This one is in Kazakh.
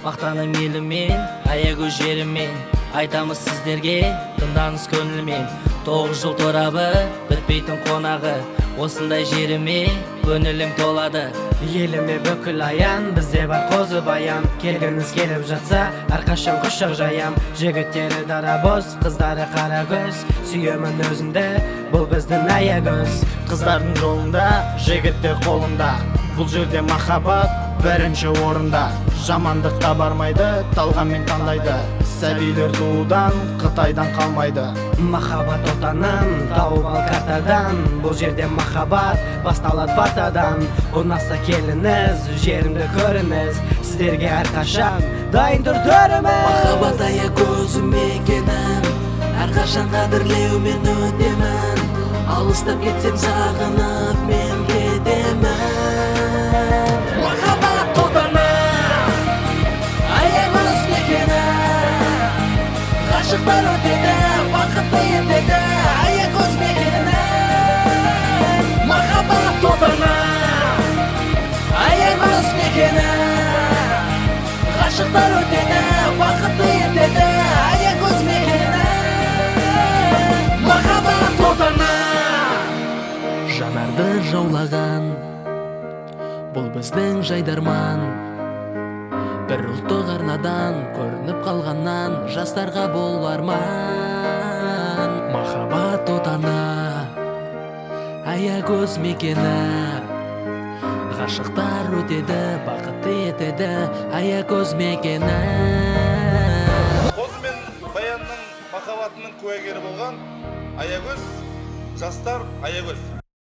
мақтаным елімен, аягөз жерімен. Айтамыз сіздерге, тыңдаңыз көңілмен. 9 жыл торабы, бітпейтін қонағы. Осындай жеріме көңілім толады. Еліме бүкіл аян, бізде бар қозы баян. Келгіңіз келіп жатса, әрқашан құшақ жаям. Жігіттері дарабоз, қыздары қара көз. Сүйемін өзінде, бұл біздің аягөз. Қыздардың жолында, жігіттер қолында. Бұл жерде махаббат бірінші орында. Жамандыққа бармайды, талғаммен таңдайды. Сәбилер туудан, Қытайдан қалмайды. Махаббат отаным, тауып ал картадан. Бұл жерде махаббат басталады партадан. Ұнаса келіңіз, жерімді көріңіз. Сіздерге әрқашан дайын тұр төріміз. Махаббат аягөз мекенім, әрқашан қадірлеумен өтемін. Алыстап кетсем сағынып мен кетемін. Махаббат отаным, аягөз мекенім, ғашықтар өтеді, бақытты етеді аягөз мекенім. Махаббат отаным, аягөз мекенім, ғашықтар өтеді, бақытты етеді аягөз мекенім. Махаббат отаным, жанарды жаулаған, бұл біздің жайдарман. Бір ұлттық арнадан көрініп қалғаннан, жастарға бұл арман. Махаббат отаны, аягөз мекені, ғашықтар өтеді, бақытты етеді аягөз мекені. Қозы мен Баянның махаббатының куәгері болған аягөз, жастар аягөз.